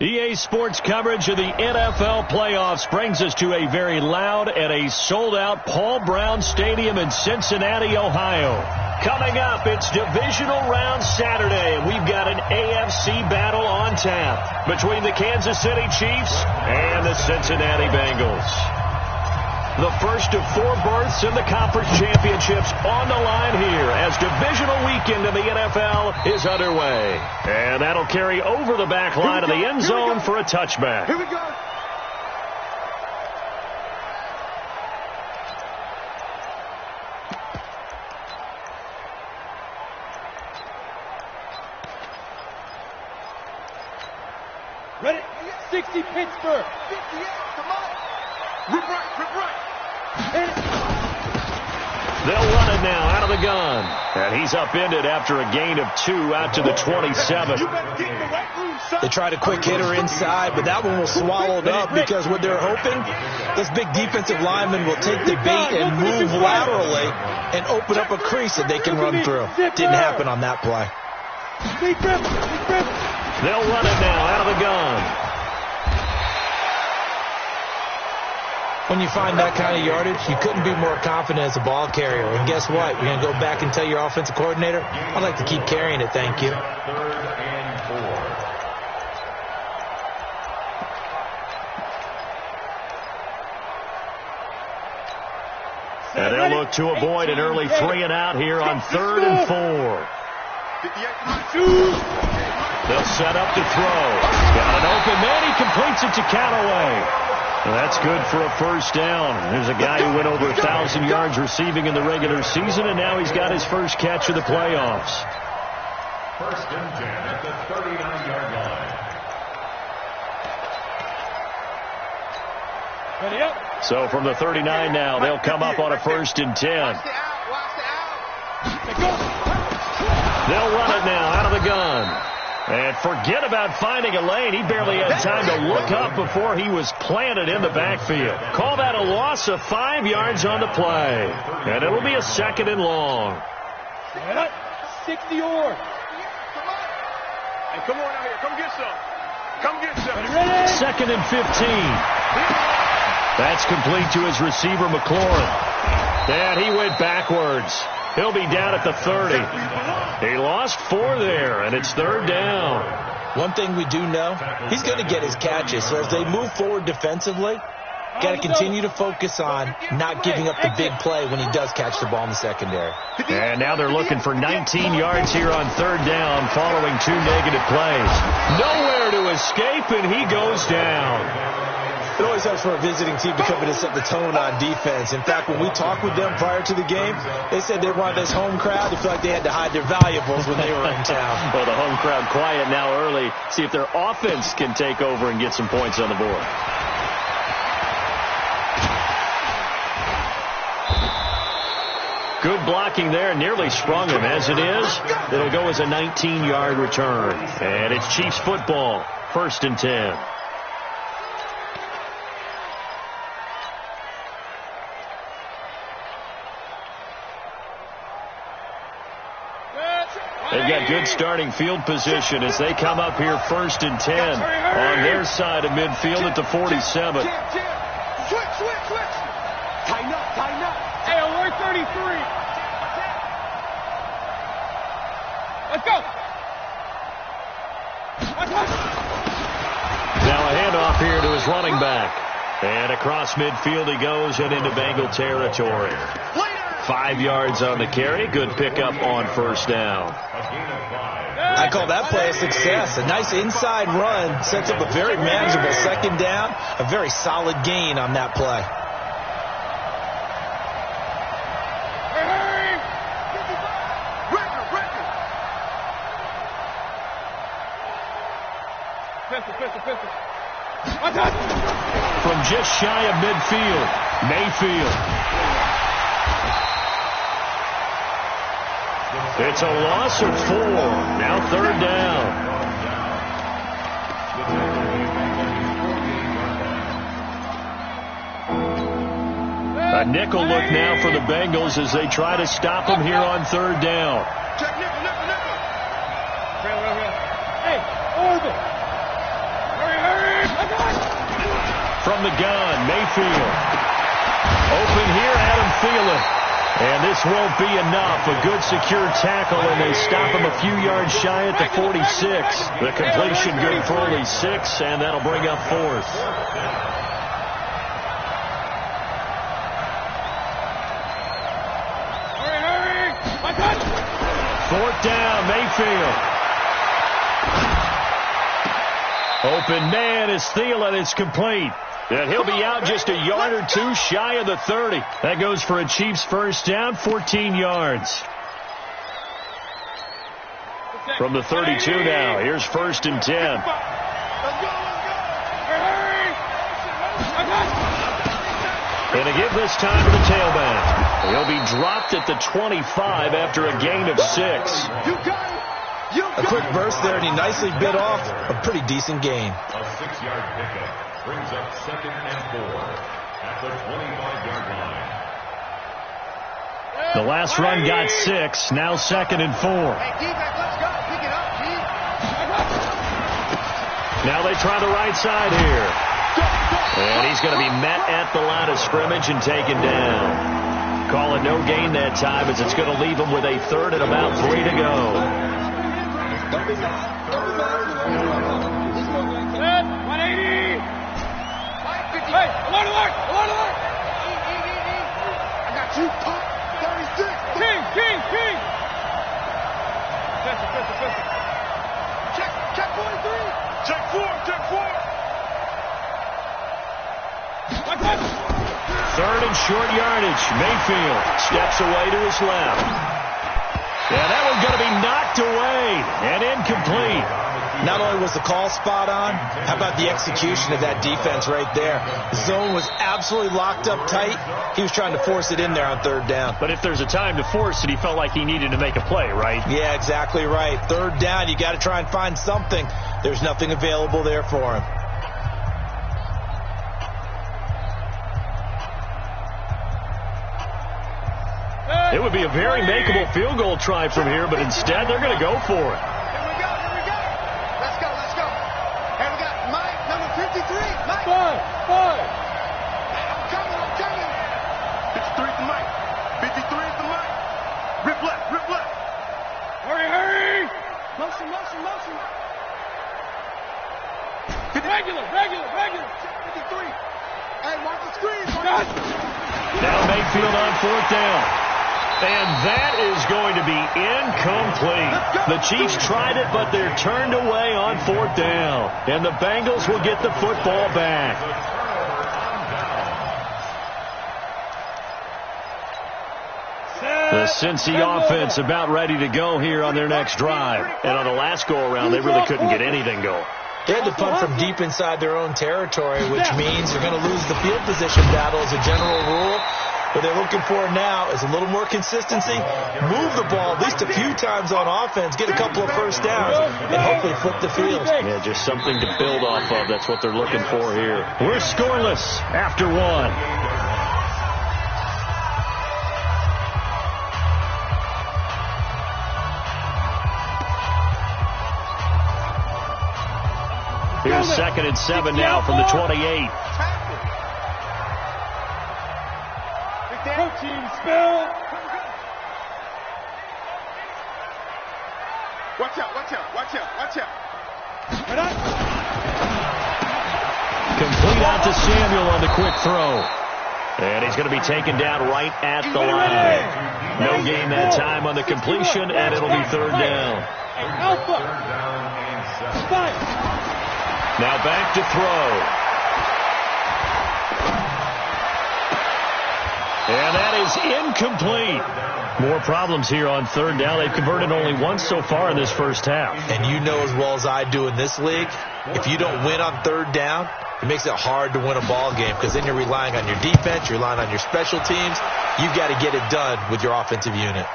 EA Sports coverage of the NFL playoffs brings us to a very loud and a sold-out Paul Brown Stadium in Cincinnati, Ohio. Coming up, it's divisional round Saturday, and we've got an AFC battle on tap between the Kansas City Chiefs and the Cincinnati Bengals. The first of 4 berths in the conference championships on the line here as divisional weekend in the NFL is underway. And that'll carry over the back line of the end zone for a touchback. Here we go. Ready? 60 Pittsburgh. 58, come on. Rip right, rip right. They'll run it now out of the gun. And he's upended after a gain of 2 out to the 27. They tried a quick hitter inside, but that one was swallowed up because what they're hoping, this big defensive lineman will take the bait and move laterally and open up a crease that they can run through. Didn't happen on that play. They'll run it now out of the gun. When you find that kind of yardage, you couldn't be more confident as a ball carrier. And guess what? You're going to go back and tell your offensive coordinator, I'd like to keep carrying it, thank you. And they'll look to avoid an early 3 and out here on 3rd and 4. They'll set up to throw. Got an open man. He completes it to Callaway. Well, that's good for a first down. There's a guy who went over 1,000 yards receiving in the regular season, and now he's got his first catch of the playoffs. 1st and 10 at the 39-yard line. Ready up. So from the 39 now, they'll come up on a 1st and 10. They'll run it now out of the gun. And forget about finding a lane. He barely had time to look up before he was planted in the backfield. Call that a loss of 5 yards on the play. And it'll be a 2nd and long. 60 or. Hey, come on out here. Come get some. Come get some. 2nd and 15. That's complete to his receiver, McLaurin. And he went backwards. He'll be down at the 30. He lost 4 there, and it's 3rd down. One thing we do know, he's going to get his catches. So as they move forward defensively, got to continue to focus on not giving up the big play when he does catch the ball in the secondary. And now they're looking for 19 yards here on 3rd down following 2 negative plays. Nowhere to escape, and he goes down. It always helps for a visiting team to come in and set the tone on defense. In fact, when we talked with them prior to the game, they said they wanted this home crowd to feel like they had to hide their valuables when they were in town. Well, the home crowd quiet now early. See if their offense can take over and get some points on the board. Good blocking there. Nearly sprung him. As it is, it'll go as a 19-yard return. And it's Chiefs football. 1st and 10. They've got good starting field position as they come up here 1st and 10 on their side of midfield at the 47. Switch. Tighten up. Hey, alert 33. Let's go. Now a handoff here to his running back. And across midfield he goes and into Bengal territory. 5 yards on the carry. Good pickup on 1st down. I call that play a success. A nice inside run sets up a very manageable 2nd down. A very solid gain on that play. From just shy of midfield, Mayfield. It's a loss of 4. Now 3rd down. A nickel look now for the Bengals as they try to stop him here on 3rd down. Check nickel. Hey, Orville. Hurry from the gun. Mayfield. Open here, Adam Thielen. And this won't be enough. A good secure tackle, and they stop him a few yards shy at the 46. The completion good for only 6, and that'll bring up 4th. Hurry! 4th down, Mayfield. Open man is Thielen. It's complete. And he'll be out just a yard or 2 shy of the 30. That goes for a Chiefs first down, 14 yards. From the 32 now, here's 1st and 10. And a give this time to the tailback. He'll be dropped at the 25 after a gain of 6. A quick burst there, and he nicely bit off a pretty decent gain. A 6-yard pickup brings up 2nd and 4 at the 25-yard line. The last run got 6. Now 2nd and 4. Now they try the right side here. And he's going to be met at the line of scrimmage and taken down. Call it no gain that time, as it's going to leave him with a 3rd and about 3 to go. 180. Hey, alert! I got you. 36. King. Pressure. Check 43. Check 4. 3rd and short yardage. Mayfield steps away to his left. And that one's going to be knocked away and incomplete. Not only was the call spot on, how about the execution of that defense right there? The zone was absolutely locked up tight. He was trying to force it in there on 3rd down. But if there's a time to force it, he felt like he needed to make a play, right? Yeah, exactly right. 3rd down, you got to try and find something. There's nothing available there for him. It would be a very makeable field goal try from here, but instead they're going to go for it. Here we go. Let's go. Hey, we got Mike, number 53. Mike. Five. I'm coming. 53 for Mike. 53 for Mike. Rip left. Hurry. Motion. Regular. 53. Hey, watch the screen. Now Mayfield on 4th down. And that is going to be incomplete. The Chiefs tried it, but they're turned away on 4th down. And the Bengals will get the football back. The Cincy offense about ready to go here on their next drive. And on the last go-around, they really couldn't get anything going. They had to punt from deep inside their own territory, which means they're going to lose the field position battle as a general rule. What they're looking for now is a little more consistency, move the ball at least a few times on offense, get a couple of first downs, and hopefully flip the field. Yeah, just something to build off of. That's what they're looking for here. We're scoreless after 1. Here's 2nd and 7 now from the 28. Protein spill. Watch out. Complete out to Samuel on the quick throw. And he's going to be taken down right at the line. No gain that time on the completion, and it'll be 3rd down. Alpha. Now back to throw. And that is incomplete. More problems here on 3rd down. They've converted only once so far in this first half. And you know as well as I do in this league, if you don't win on 3rd down, it makes it hard to win a ball game because then you're relying on your defense, you're relying on your special teams. You've got to get it done with your offensive unit.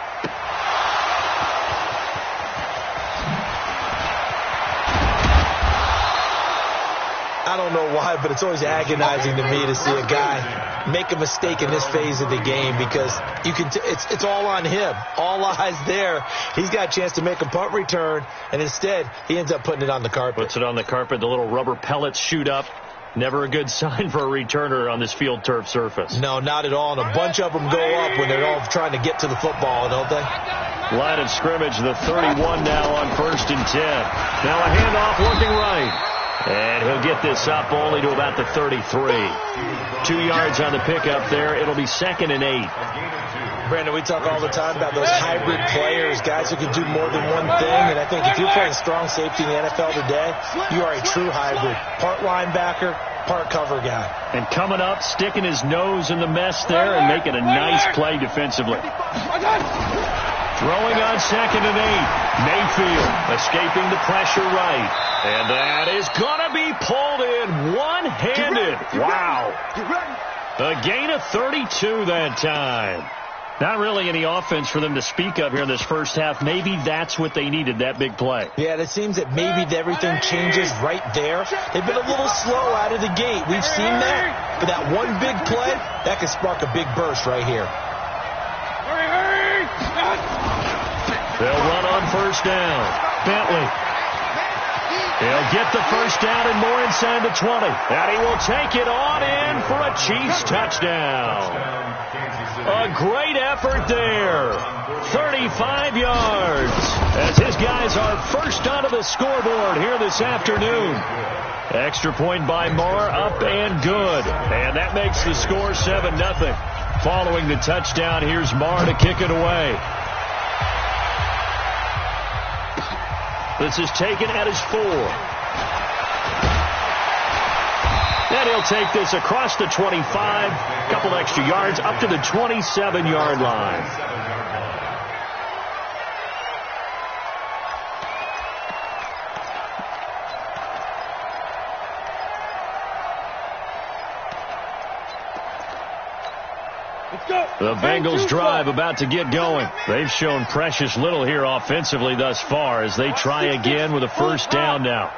I don't know why, but it's always agonizing to me to see a guy make a mistake in this phase of the game because you can. It's all on him. All eyes there. He's got a chance to make a punt return, and instead he ends up putting it on the carpet. Puts it on the carpet. The little rubber pellets shoot up. Never a good sign for a returner on this field turf surface. No, not at all. And a bunch of them go up when they're all trying to get to the football, don't they? Line of scrimmage, the 31 now on 1st and 10. Now a handoff looking right. And he'll get this up only to about the 33. 2 yards on the pickup there. It'll be 2nd and 8. Brandon, we talk all the time about those hybrid players, guys who can do more than one thing. And I think if you're playing strong safety in the NFL today, you are a true hybrid. Part linebacker, part cover guy. And coming up, sticking his nose in the mess there and making a nice play defensively. Throwing on 2nd and 8. Mayfield escaping the pressure right. And that is going to be pulled in one-handed. Wow. A gain of 32 that time. Not really any offense for them to speak of here in this first half. Maybe that's what they needed, that big play. Yeah, it seems that maybe everything changes right there. They've been a little slow out of the gate. We've seen that. But that one big play, that could spark a big burst right here. They'll run on 1st down. Bentley. He'll get the 1st down and more inside the 20. And he will take it on in for a Chiefs touchdown. A great effort there. 35 yards. As his guys are first onto the scoreboard here this afternoon. Extra point by Marr, up and good. And that makes the score 7-0. Following the touchdown, here's Marr to kick it away. This is taken at his 4. And he'll take this across the 25. A couple extra yards up to the 27-yard line. The Bengals drive about to get going. They've shown precious little here offensively thus far as they try again with a 1st down now.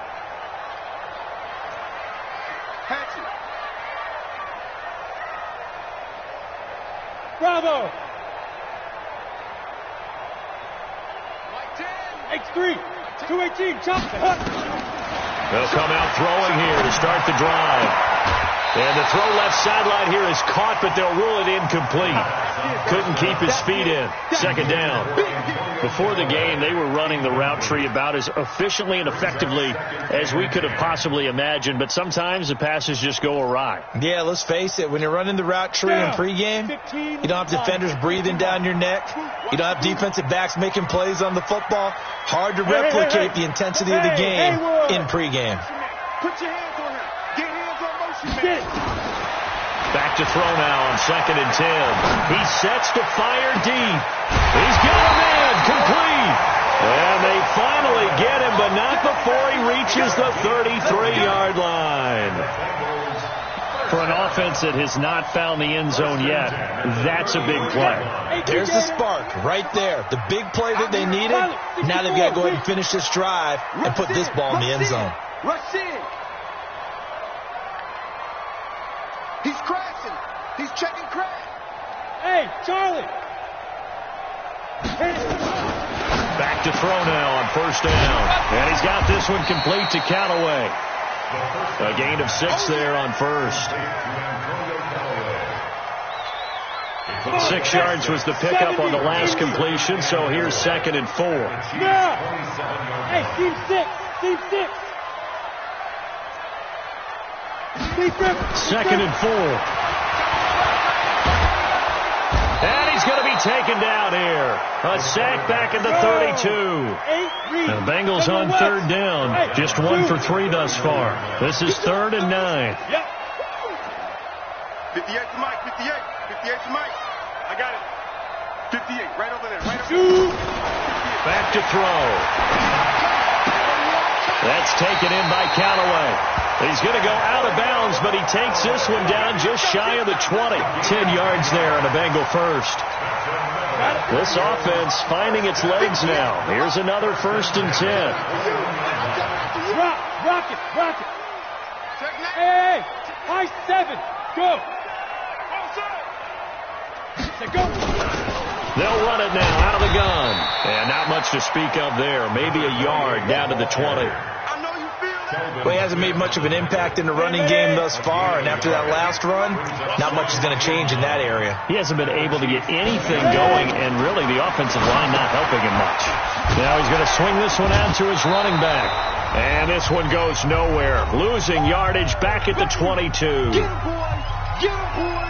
Bravo! X3, 218, chop. They'll come out throwing here to start the drive. And the throw left sideline here is caught, but they'll rule it incomplete. Couldn't keep his feet in. 2nd down. Before the game, they were running the route tree about as efficiently and effectively as we could have possibly imagined, but sometimes the passes just go awry. Yeah, let's face it. When you're running the route tree in pregame, you don't have defenders breathing down your neck. You don't have defensive backs making plays on the football. Hard to replicate the intensity of the game in pregame. Put your hands on him. Get hands on motion. Back to throw now on 2nd and 10. He sets to fire deep. He's got a man complete. And they finally get him, but not before he reaches the 33-yard line. For an offense that has not found the end zone yet, that's a big play. There's the spark right there. The big play that they needed. Now they've got to go ahead and finish this drive and put this ball in the end zone. Rush in. He's crashing. He's checking crash. Hey, Charlie. Back to throw now on 1st down. And he's got this one complete to Callaway. A gain of 6 there on 1st. 6 yards was the pickup on the last completion, so here's 2nd and 4. Hey, team 6. Team 6. 2nd and 4. And he's going to be taken down here. A sack back at the 32. The Bengals on 3rd down. Just 1 for 3 thus far. This is 3rd and 9. 58 to Mike. 58. 58 to Mike. I got it. 58. Right over there. Right over there. Back to throw. That's taken in by Callaway. He's going to go out of bounds, but he takes this one down just shy of the 20. 10 yards there on a Bengal 1st. This offense finding its legs now. Here's another 1st and 10. Rock it. Hey, high 7. Go. They'll run it now out of the gun. And not much to speak of there. Maybe a yard down to the 20. I know you feel Well, he hasn't made much of an impact in the running game thus far, and after that last run, not much is going to change in that area. He hasn't been able to get anything going, and really the offensive line not helping him much. Now he's going to swing this one out to his running back. And this one goes nowhere. Losing yardage back at the 22. Get him, boy! Get him, boy!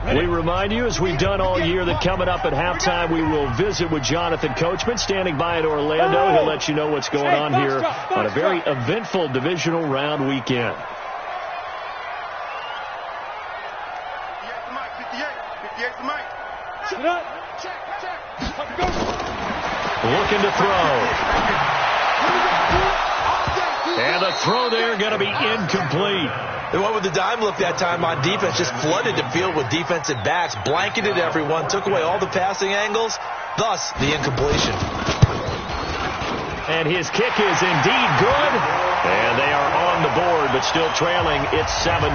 We remind you, as we've done all year, that coming up at halftime, we will visit with Jonathan Coachman, standing by in Orlando. He'll let you know what's going on here on a very eventful divisional round weekend. 58 to Mike. Looking to throw. And the throw there going to be incomplete. They went with the dime look that time on defense, just flooded the field with defensive backs, blanketed everyone, took away all the passing angles, thus the incompletion. And his kick is indeed good. And they are on the board, but still trailing. It's 7-3.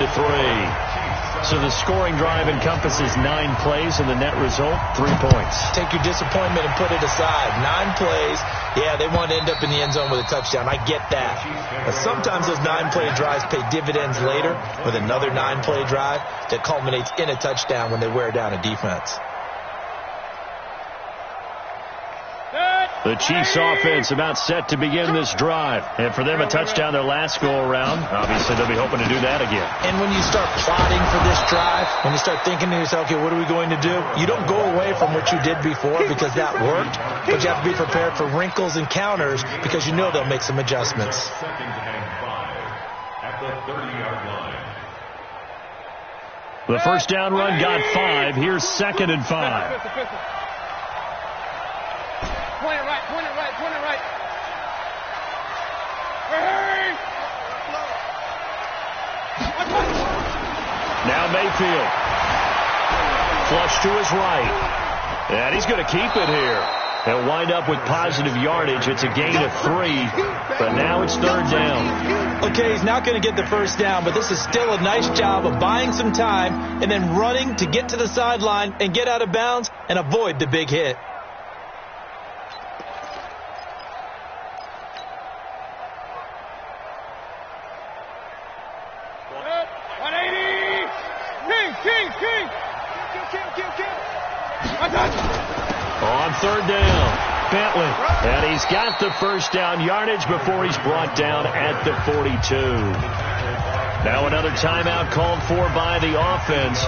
So the scoring drive encompasses 9 plays, and the net result, 3 points. Take your disappointment and put it aside. 9 plays. Yeah, they want to end up in the end zone with a touchdown. I get that. But sometimes those 9-play drives pay dividends later with another 9-play drive that culminates in a touchdown when they wear down a defense. The Chiefs offense about set to begin this drive. And for them, a touchdown their last go-around. Obviously, they'll be hoping to do that again. And when you start plotting for this drive, when you start thinking to yourself, okay, what are we going to do? You don't go away from what you did before because that worked, but you have to be prepared for wrinkles and counters because you know they'll make some adjustments. 2nd and 5 at the 30-yard line. The first down run got 5. Here's 2nd and 5. Point it right, point it right, point it right. Hurry! Now Mayfield. Flush to his right. And he's going to keep it here. He'll wind up with positive yardage. It's a gain of 3, but now it's 3rd down. Okay, he's not going to get the first down, but this is still a nice job of buying some time and then running to get to the sideline and get out of bounds and avoid the big hit. On 3rd down, Bentley. And he's got the first down yardage before he's brought down at the 42. Now another timeout called for by the offense.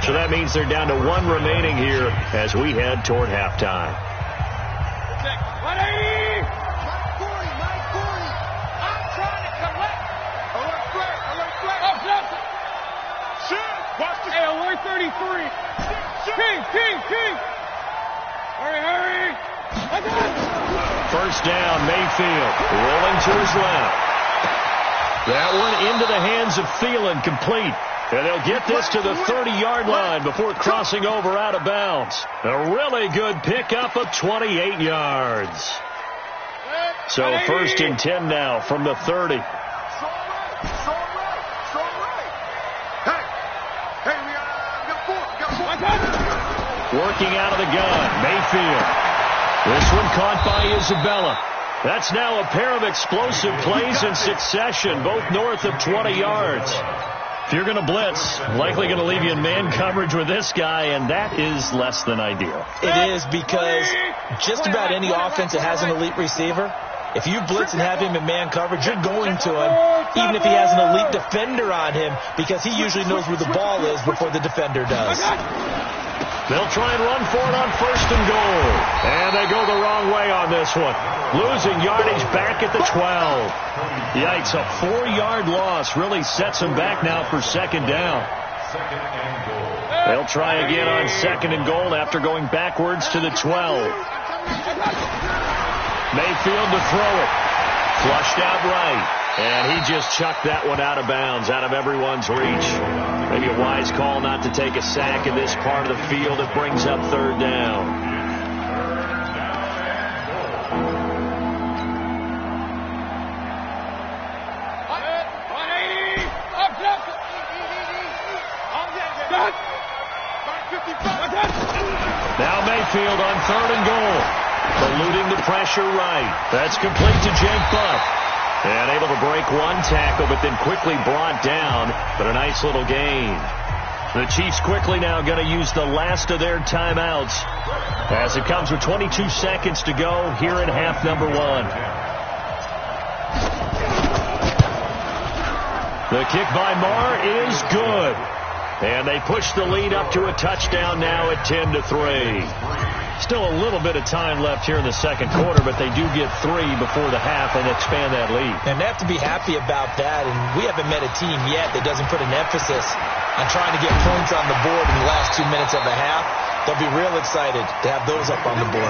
So that means they're down to 1 remaining here as we head toward halftime. Hey, alert 33. King. Hurry. First down, Mayfield rolling to his left. That one into the hands of Thielen, complete. And they'll get this to the 30-yard line before crossing over out of bounds. A really good pickup of 28 yards. So 1st and 10 now from the 30. Working out of the gun, Mayfield. This one caught by Isabella. That's now a pair of explosive plays in succession, both north of 20 yards. If you're going to blitz, likely going to leave you in man coverage with this guy, and that is less than ideal. It is, because just about any offense that has an elite receiver, if you blitz and have him in man coverage, you're going to him, even if he has an elite defender on him, because he usually knows where the ball is before the defender does. They'll try and run for it on 1st and goal. And they go the wrong way on this one. Losing yardage back at the 12. Yikes, a 4-yard loss really sets them back now for 2nd down. They'll try again on 2nd and goal after going backwards to the 12. Mayfield to throw it. Flushed out right. And he just chucked that one out of bounds, out of everyone's reach. Maybe a wise call not to take a sack in this part of the field. It brings up 3rd down. on 3rd and goal. Eluding the pressure right. That's complete to Jake Buff. And able to break one tackle, but then quickly brought down. But a nice little gain. The Chiefs quickly now going to use the last of their timeouts as it comes with 22 seconds to go here in half number 1. The kick by Marr is good. And they push the lead up to a touchdown now at 10-3. Still a little bit of time left here in the second quarter, but they do get 3 before the half and expand that lead. And they have to be happy about that, and we haven't met a team yet that doesn't put an emphasis on trying to get points on the board in the last 2 minutes of the half. They'll be real excited to have those up on the board.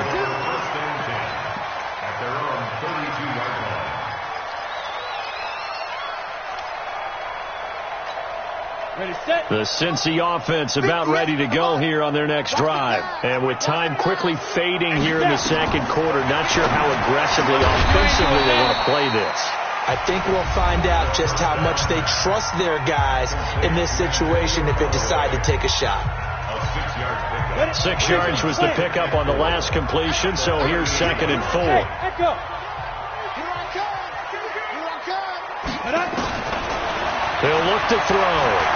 At their own 32-yard line. Ready, set. The Cincy offense about ready to go here on their next drive. And with time quickly fading here in the second quarter, not sure how aggressively, offensively they want to play this. I think we'll find out just how much they trust their guys in this situation if they decide to take a shot. A 6-yard pickup. 6 yards was the pickup on the last completion, so here's 2nd and 4. Hey, echo. He'll look to throw.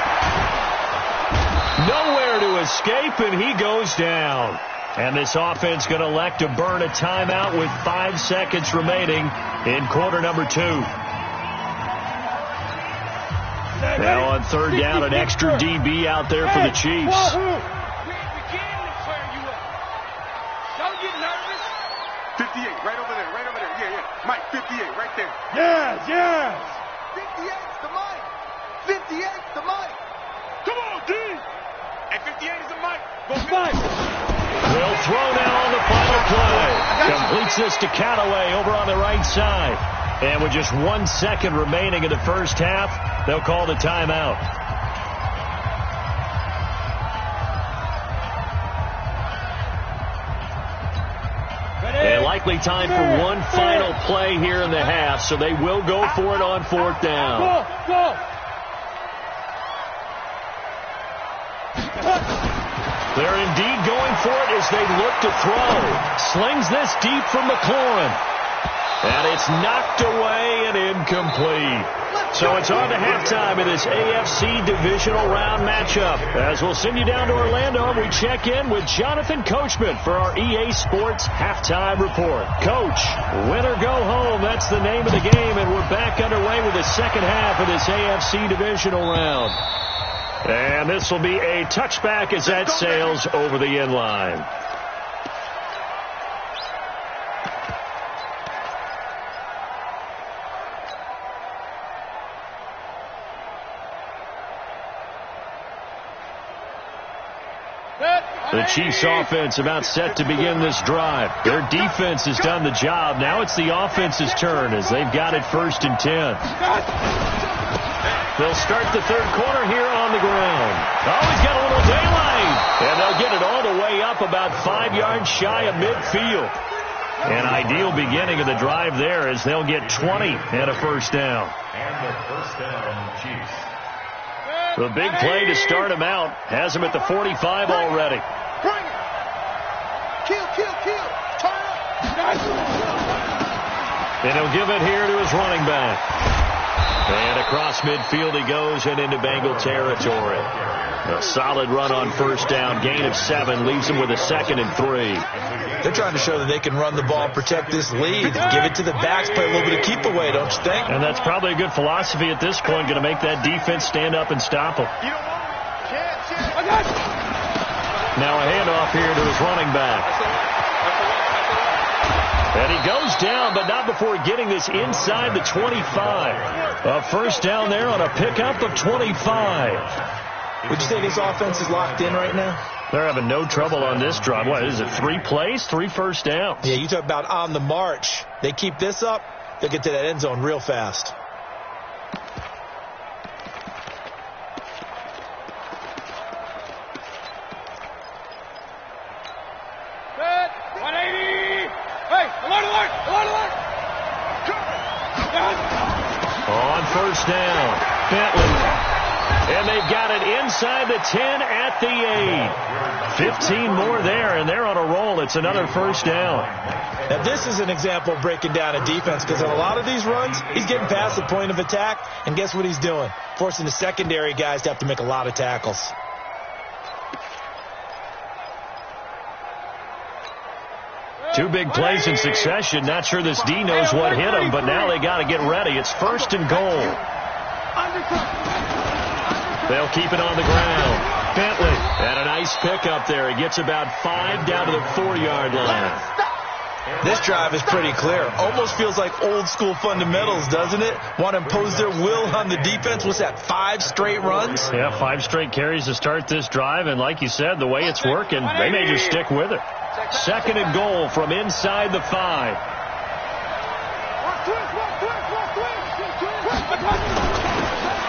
Nowhere to escape, and he goes down. And this offense going to elect to burn a timeout with 5 seconds remaining in quarter number 2. Now on 3rd down, an extra DB out there for the Chiefs. Don't get nervous. 58, right over there, right over there. Yeah, yeah. Mike, 58, right there. Yes, yes. 58's the Mike. 58's the Mike. Come on, D. And 58 is the Mike. Go Mike. They'll throw now on the final play. Completes this to Callaway over on the right side. And with just 1 second remaining in the first half, they'll call the timeout. And likely time for one final play here in the half, so they will go for it on 4th down. Go. They're indeed going for it as they look to throw. Slings this deep from McLaurin. And it's knocked away and incomplete. So it's on to halftime in this AFC divisional round matchup. As we'll send you down to Orlando, and we check in with Jonathan Coachman for our EA Sports halftime report. Coach, win or go home, that's the name of the game, and we're back underway with the second half of this AFC divisional round. And this will be a touchback as that sails over the end line. The Chiefs offense about set to begin this drive. Their defense has done the job. Now it's the offense's turn as they've got it 1st and 10. They'll start the third quarter here on the ground. Oh, he's got a little daylight. And they'll get it all the way up about 5 yards shy of midfield. An ideal beginning of the drive there as they'll get 20 and a first down. And the first down, Chiefs. The big play to start him out has him at the 45 already. Bring it. Kill. Turn up. And he'll give it here to his running back. And across midfield he goes and into Bengal territory. A solid run on first down. Gain of 7 leaves him with a 2nd and 3. They're trying to show that they can run the ball, protect this lead, give it to the backs, play a little bit of keep away, don't you think? And that's probably a good philosophy at this point, going to make that defense stand up and stop them. Now a handoff here to his running back. And he goes down, but not before getting this inside the 25. A first down there on a pickup of 25. Would you say this offense is locked in right now? They're having no trouble on this drive. What is it, 3 plays, 3 first downs? Yeah, you talk about on the march. They keep this up, they'll get to that end zone real fast. Set. 180. Hey, alert. On first down, Bentley. And they've got it inside the 10 at the 8. 15 more there, and they're on a roll. It's another first down. Now, this is an example of breaking down a defense, because on a lot of these runs, he's getting past the point of attack, and guess what he's doing? Forcing the secondary guys to have to make a lot of tackles. Two big plays in succession. Not sure this D knows what hit him, but now they got to get ready. It's first and goal. They'll keep it on the ground. Bentley had a nice pickup there. He gets about 5 down to the 4-yard line. This drive is pretty clear. Almost feels like old school fundamentals, doesn't it? Want to impose their will on the defense. What's that, 5 straight runs? Yeah, 5 straight carries to start this drive. And like you said, the way it's working, they may just stick with it. Second and goal from inside the 5.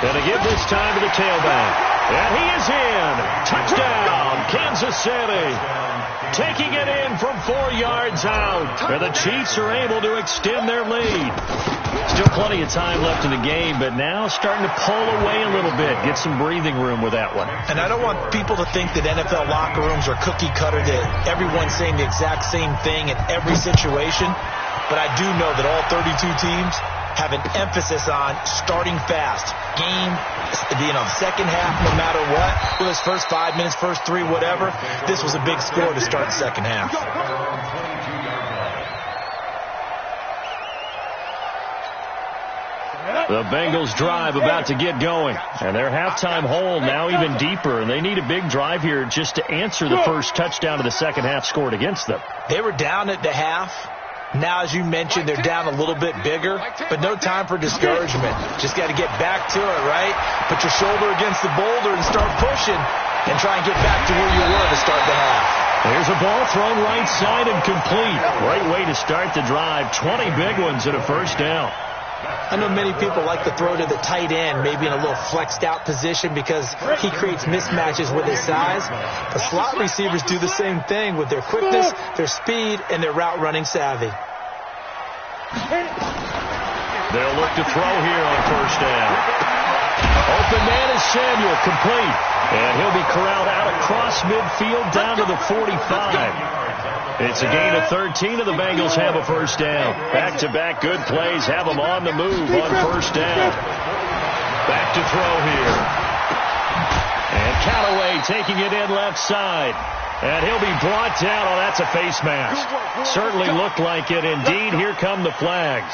And to give this time to the tailback. And he is in. Touchdown, Kansas City. Taking it in from 4 yards out. And the Chiefs are able to extend their lead. Still plenty of time left in the game, but now starting to pull away a little bit. Get some breathing room with that one. And I don't want people to think that NFL locker rooms are cookie cutter, that everyone's saying the exact same thing in every situation. But I do know that all 32 teams have an emphasis on starting fast. Game, second half, no matter what. Whether it's first 5 minutes, first 3, whatever. This was a big score to start the second half. The Bengals drive about to get going. And their halftime hole now even deeper. And they need a big drive here just to answer the first touchdown of the second half scored against them. They were down at the half. Now, as you mentioned, they're down a little bit bigger, but no time for discouragement. Just got to get back to it, right? Put your shoulder against the boulder and start pushing and try and get back to where you were to start the half. Here's a ball thrown right side and complete. Great way to start the drive. 20 big ones and a first down. I know many people like to throw to the tight end, maybe in a little flexed out position because he creates mismatches with his size. The slot receivers do the same thing with their quickness, their speed, and their route running savvy. They'll look to throw here on first down. Open man is Samuel, complete. And he'll be corralled out across midfield down to the 45. It's a gain of 13, and the Bengals have a first down. Back-to-back good plays have them on the move on first down. Back to throw here. And Callaway taking it in left side. And he'll be brought down. Oh, that's a face mask. Certainly looked like it. Indeed, here come the flags.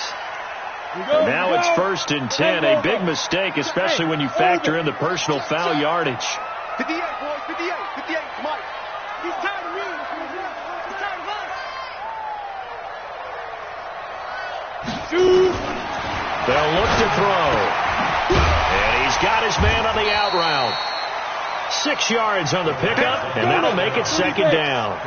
And now it's first and 10. A big mistake, especially when you factor in the personal foul yardage. 58, boys, 58, 58, Mike. He's tired of running. He's tired of running. They'll look to throw. And he's got his man on the out route. 6 yards on the pickup, and that'll make it second down.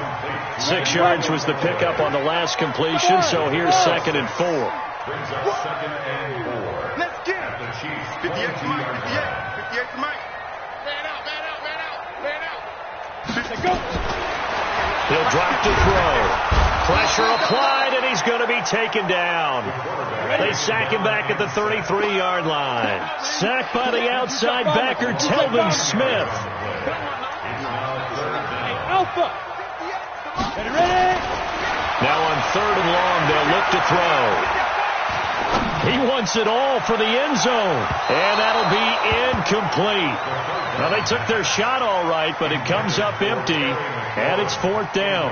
6 yards was the pickup on the last completion, so here's second and 4. Brings up second and 4. Let's get it. The Chiefs. 58 to Mike, 58, 58 to Mike. Man out, man out, man out, man out. Let's go. He'll drop to throw. Pressure applied, and he's going to be taken down. They sack him back at the 33-yard line. Sacked by the outside backer, Telvin Smith. Alpha. Ready? Now on third and long, they'll look to throw. He wants it all for the end zone, and that'll be incomplete. Now, they took their shot all right, but it comes up empty, and it's fourth down.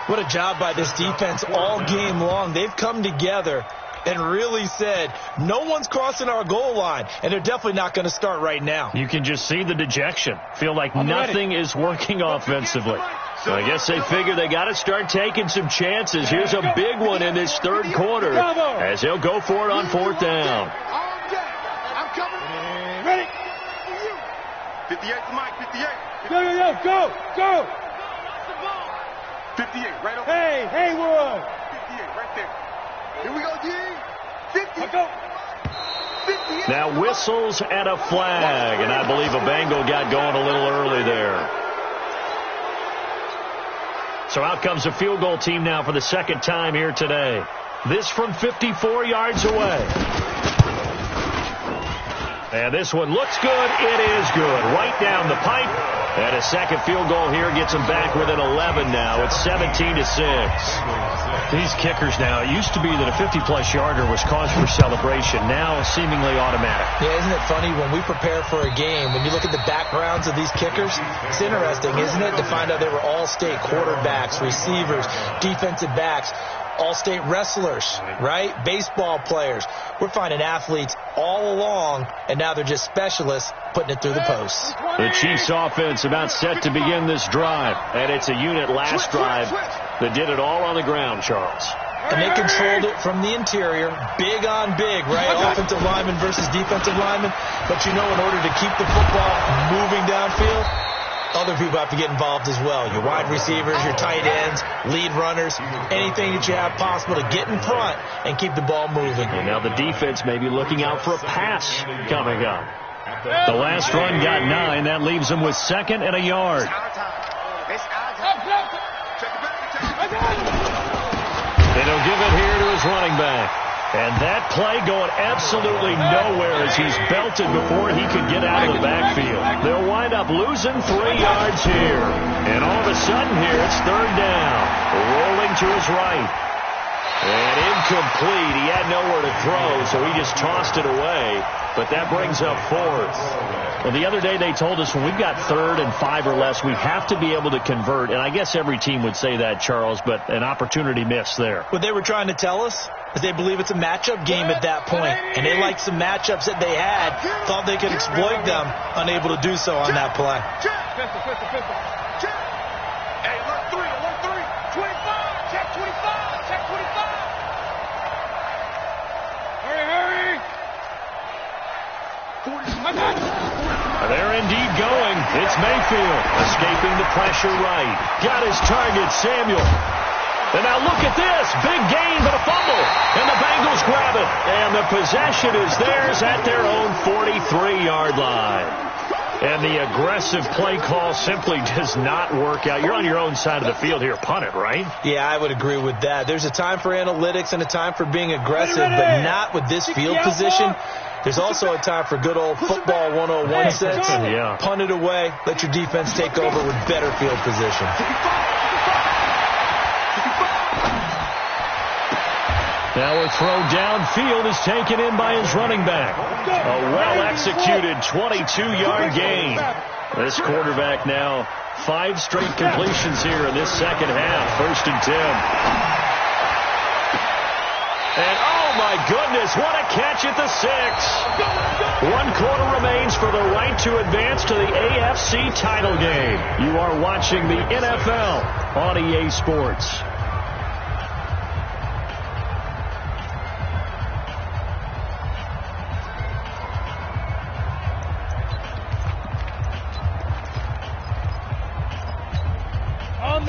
What a job by this defense all game long. They've come together and really said, no one's crossing our goal line, and they're definitely not going to start right now. You can just see the dejection. Feel like nothing is working offensively. So I guess they figure they got to start taking some chances. Here's a big one in this third quarter as they'll go for it on fourth down. I'm coming. Ready? 58 to Mike, 58. Go. 58, right over. Hey, Haywood. 58, right there. Here we go, D. 50. Go. 58. Now whistles and a flag, and I believe a Bengal got going a little early there. So out comes a field goal team now for the second time here today. This from 54 yards away. And this one looks good. It is good. Right down the pipe. And a second field goal here gets them back within 11 now. It's 17-6. These kickers now, it used to be that a 50-plus yarder was cause for celebration. Now seemingly automatic. Yeah, isn't it funny when we prepare for a game, when you look at the backgrounds of these kickers, it's interesting, isn't it, to find out they were all-state quarterbacks, receivers, defensive backs, all-state wrestlers, right? Baseball players. We're finding athletes all along, and now they're just specialists putting it through the posts. The Chiefs offense about set to begin this drive, and it's a unit last drive that did it all on the ground, Charles. And they controlled it from the interior, big on big, right? Offensive lineman versus defensive lineman. But you know, in order to keep the football moving downfield, other people have to get involved as well. Your wide receivers, your tight ends, lead runners, anything that you have possible to get in front and keep the ball moving. And now the defense may be looking out for a pass coming up. The last run got 9. That leaves them with 2nd and a yard. And he'll give it here to his running back. And that play going absolutely nowhere as he's belted before he could get out of the backfield. They'll wind up losing 3 yards here. And all of a sudden here, it's 3rd down. Rolling to his right. And incomplete. He had nowhere to throw, so he just tossed it away. But that brings up 4th. Well, the other day they told us when we've got 3rd and 5 or less, we have to be able to convert. And I guess every team would say that, Charles, but an opportunity missed there. What they were trying to tell us is they believe it's a matchup game at that point. And they liked some matchups that they had, thought they could exploit them, unable to do so on that play. Hey, alert 3, 25, check 25, check 25. Hurry! They're indeed going. It's Mayfield escaping the pressure right. Got his target, Samuel. And now look at this. Big gain, but a fumble. And the Bengals grab it. And the possession is theirs at their own 43-yard line. And the aggressive play call simply does not work out. You're on your own side of the field here. Punt it, right? Yeah, I would agree with that. There's a time for analytics and a time for being aggressive, but not with this field position. There's also a time for good old football 101 sets. Yeah. Punt it away. Let your defense take over with better field position. Now a throw downfield is taken in by his running back. A well-executed 22-yard gain. This quarterback now 5 straight completions here in this second half. 1st and 10. And oh my goodness, what a catch at the 6. 1 quarter remains for the right to advance to the AFC title game. You are watching the NFL on EA Sports.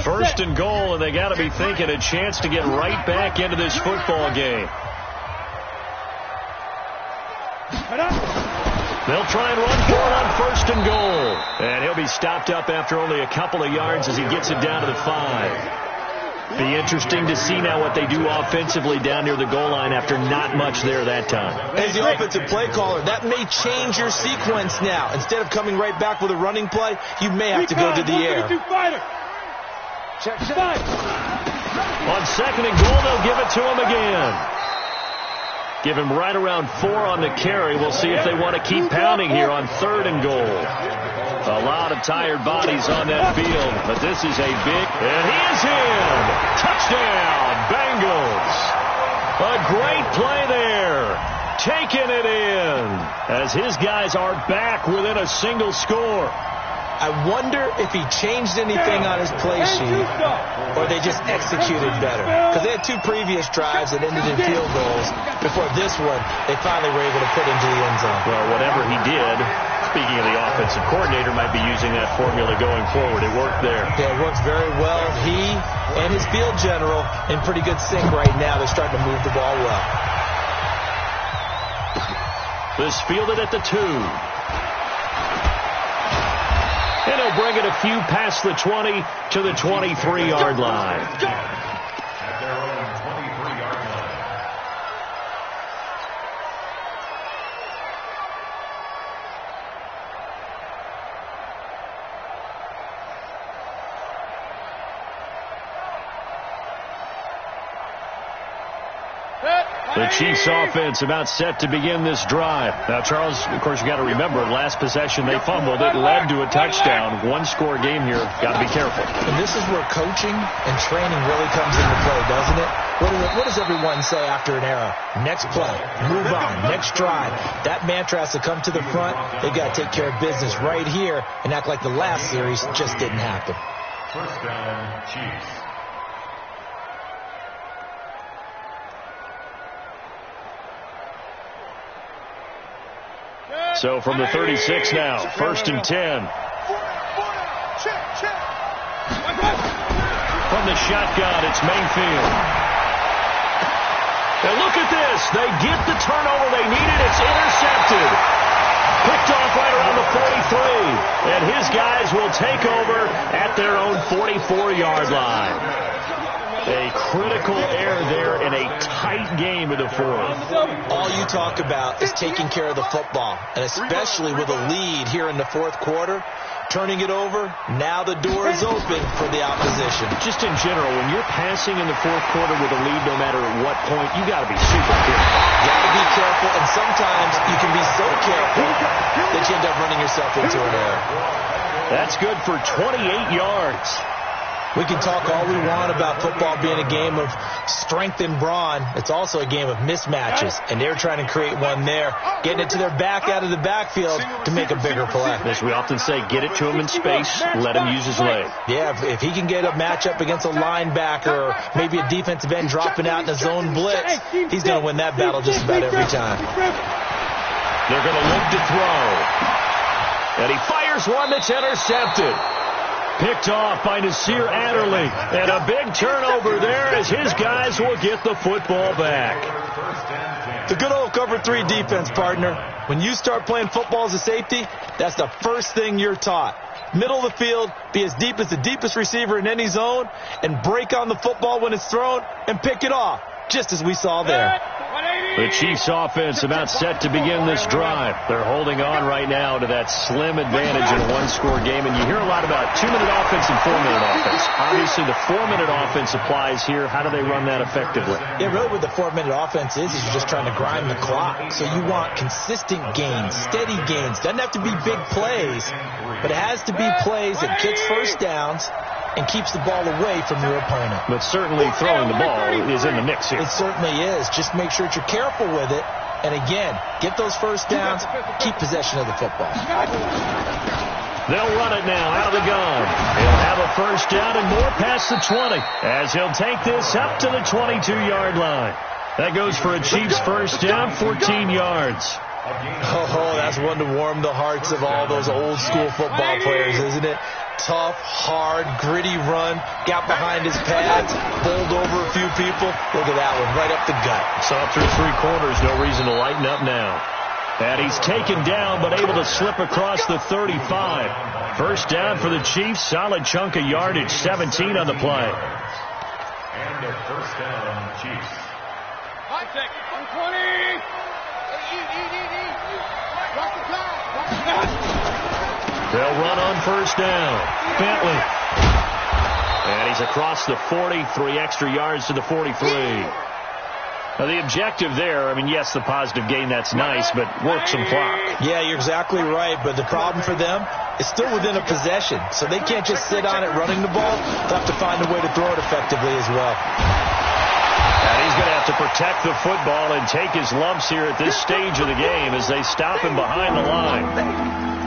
First and goal, and they got to be thinking a chance to get right back into this football game. They'll try and run for it on 1st and goal. And he'll be stopped up after only a couple of yards as he gets it down to the 5. Be interesting to see now what they do offensively down near the goal line after not much there that time. As the offensive play caller, that may change your sequence now. Instead of coming right back with a running play, you may have to go to the air. Check. On 2nd and goal, they'll give it to him again. Give him right around 4 on the carry. We'll see if they want to keep pounding here on 3rd and goal. A lot of tired bodies on that field, but this is a big, and he is in. Touchdown, Bengals. A great play there. Taking it in as his guys are back within a single score. I wonder if he changed anything on his play sheet or they just executed better. Because they had 2 previous drives that ended in field goals. Before this one, they finally were able to put into the end zone. Well, whatever he did, speaking of the offensive coordinator, might be using that formula going forward. It worked there. Yeah, it works very well. He and his field general in pretty good sync right now. They're starting to move the ball well. This fielded at the 2. And he'll bring it a few past the 20 to the 23-yard line. At their own 23-yard line. The Chiefs offense about set to begin this drive. Now, Charles, of course, you got to remember, last possession they fumbled. It led to a touchdown. One-score game here. Got to be careful. And this is where coaching and training really comes into play, doesn't it? What does everyone say after an error? Next play, move on, next drive. That mantra has to come to the front. They've got to take care of business right here and act like the last series just didn't happen. First down, Chiefs. So from the 36 now, 1st and 10. From the shotgun, it's Mayfield. And look at this. They get the turnover they needed. It's intercepted. Picked off right around the 43. And his guys will take over at their own 44-yard line. A critical error there in a tight game in the fourth. All you talk about is taking care of the football, and especially with a lead here in the fourth quarter. Turning it over, now the door is open for the opposition. Just in general, when you're passing in the fourth quarter with a lead, no matter at what point, you got to be super careful. Got to be careful, and sometimes you can be so careful that you end up running yourself into an error. That's good for 28 yards. We can talk all we want about football being a game of strength and brawn. It's also a game of mismatches, and they're trying to create one there, getting it to their back out of the backfield to make a bigger play. As we often say, get it to him in space, let him use his leg. Yeah, if he can get a matchup against a linebacker or maybe a defensive end dropping out in a zone blitz, he's going to win that battle just about every time. They're going to look to throw. And he fires one that's intercepted. Picked off by Nasir Adderley. And a big turnover there as his guys will get the football back. The good old cover 3 defense, partner. When you start playing football as a safety, that's the first thing you're taught. Middle of the field, be as deep as the deepest receiver in any zone, and break on the football when it's thrown and pick it off, just as we saw there. The Chiefs offense about set to begin this drive. They're holding on right now to that slim advantage in a one-score game. And you hear a lot about 2-minute offense and 4-minute offense. Obviously, the 4-minute offense applies here. How do they run that effectively? Yeah, really what the 4-minute offense is you're just trying to grind the clock. So you want consistent gains, steady gains. Doesn't have to be big plays, but it has to be plays that gets first downs and keeps the ball away from your opponent. But certainly throwing the ball is in the mix here. It certainly is. Just make sure that you're careful with it. And again, get those first downs, keep possession of the football. They'll run it now out of the gun. He'll have a first down and more past the 20 as he'll take this up to the 22-yard line. That goes for a Chiefs first down, 14 yards. Oh, that's one to warm the hearts of all those old school football players, isn't it? Tough, hard, gritty run, got behind his pads, bowled over a few people. Look at that one, right up the gut. Saw through 3 quarters, no reason to lighten up now. And he's taken down, but able to slip across the 35. First down for the Chiefs, solid chunk of yardage, 17 on the play. And a first down, Chiefs. 120. They'll run on first down. Bentley. And he's across the 40, 3 extra yards to the 43. Now, the objective there, I mean, yes, the positive gain, that's nice, but work some clock. Yeah, you're exactly right, but the problem for them is still within a possession, so they can't just sit on it running the ball. They'll have to find a way to throw it effectively as well. And he's going to have to protect the football and take his lumps here at this stage of the game as they stop him behind the line.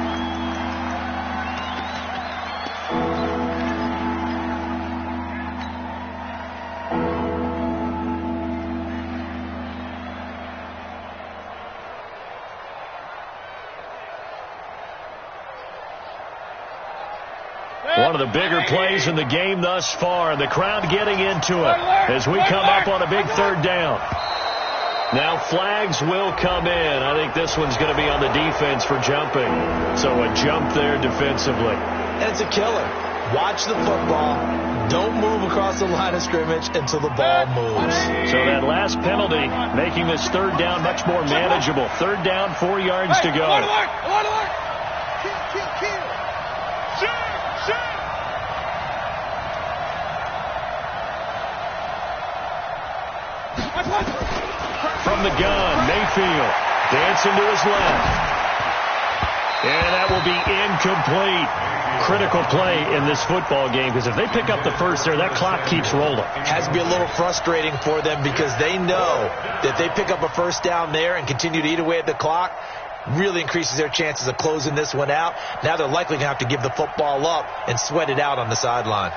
One of the bigger plays in the game thus far. The crowd getting into it as we come up on a big third down. Now flags will come in. I think this one's going to be on the defense for jumping. So a jump there defensively. And it's a killer. Watch the football. Don't move across the line of scrimmage until the ball moves. So that last penalty making this third down much more manageable. Third down, 4 yards to go. from the gun. Mayfield dancing to his left. And that will be incomplete. Critical play in this football game, because if they pick up the first there, that clock keeps rolling. Has to be a little frustrating for them, because they know that they pick up a first down there and continue to eat away at the clock, really increases their chances of closing this one out. Now they're likely going to have to give the football up and sweat it out on the sideline.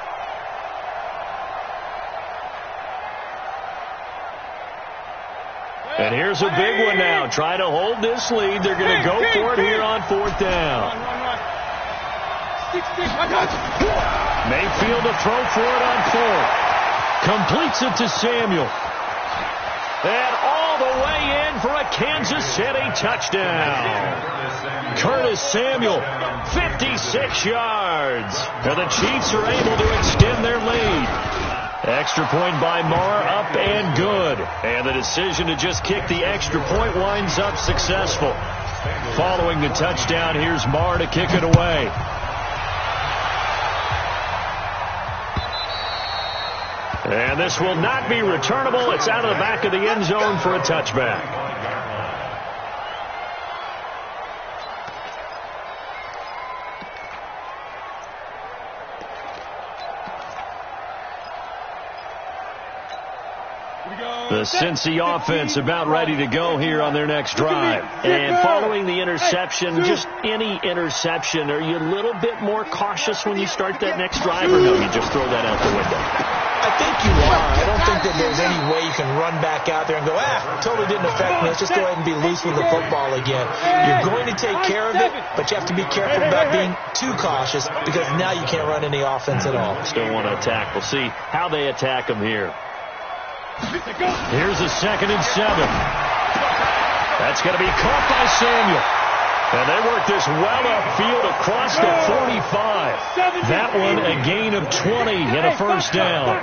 And here's a big one now. Trying to hold this lead. They're going to go for it here on fourth down. Mayfield to throw for it on fourth. Completes it to Samuel. And all the way in for a Kansas City touchdown. Curtis Samuel, 56 yards. And the Chiefs are able to extend their lead. Extra point by Marr, up and good. And the decision to just kick the extra point winds up successful. Following the touchdown, here's Marr to kick it away. And this will not be returnable. It's out of the back of the end zone for a touchback. The Cincy offense about ready to go here on their next drive. And following the interception, just any interception, are you a little bit more cautious when you start that next drive, or no, you just throw that out the window? I think you are. I don't think that there's any way you can run back out there and go, totally didn't affect me. Let's just go ahead and be loose with the football again. You're going to take care of it, but you have to be careful about being too cautious, because now you can't run any offense at all. Still want to attack. We'll see how they attack them here. Here's a 2nd and 7. That's going to be caught by Samuel. And they work this well upfield across the 45. That one a gain of 20 and a first down.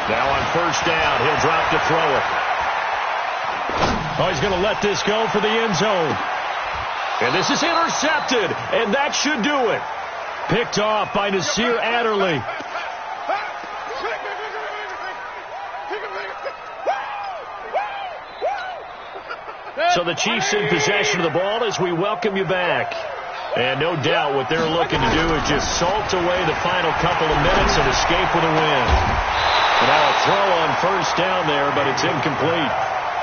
Now on first down, he'll drop to throw it. Oh, he's going to let this go for the end zone. And this is intercepted, and that should do it. Picked off by Nasir Adderley. So the Chiefs in possession of the ball as we welcome you back. And no doubt what they're looking to do is just salt away the final couple of minutes and escape with a win. And now a throw on first down there, but it's incomplete.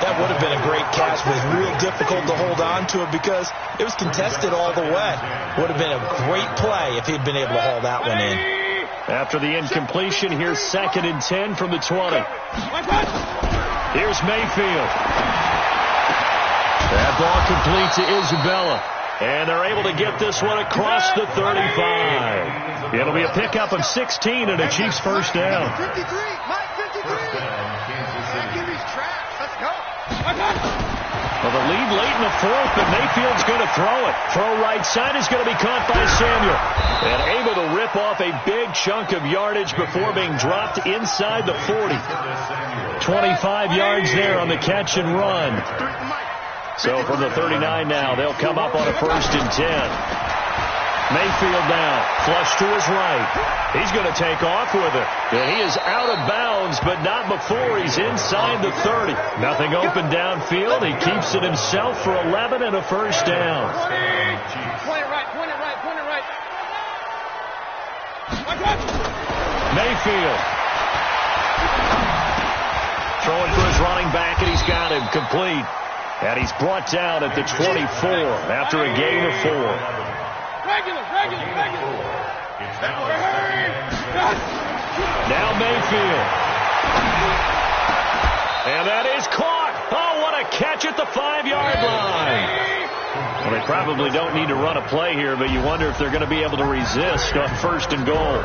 That would have been a great catch, but it's real difficult to hold on to it because it was contested all the way. Would have been a great play if he'd been able to haul that one in. After the incompletion, here's 2nd and 10 from the 20. Here's Mayfield. That ball complete to Isabella. And they're able to get this one across the 35. It'll be a pickup of 16 and a Chiefs first down. 53, Mike, 53. Give these traps. Let's go. Well, the lead late in the fourth, but Mayfield's going to throw it. Throw right side is going to be caught by Samuel. And able to rip off a big chunk of yardage before being dropped inside the 40. 25 yards there on the catch and run. So from the 39 now, they'll come up on a 1st and 10. Mayfield now, flush to his right. He's going to take off with it. And he is out of bounds, but not before he's inside the 30. Nothing open downfield. He keeps it himself for 11 and a first down. Point it right, point it right, point it right. Mayfield. Throwing for his running back, and he's got him complete. And he's brought down at the 24 after a gain of 4. Regular. Now Mayfield. And that is caught. Oh, what a catch at the 5-yard line. Well, they probably don't need to run a play here, but you wonder if they're going to be able to resist on 1st and goal.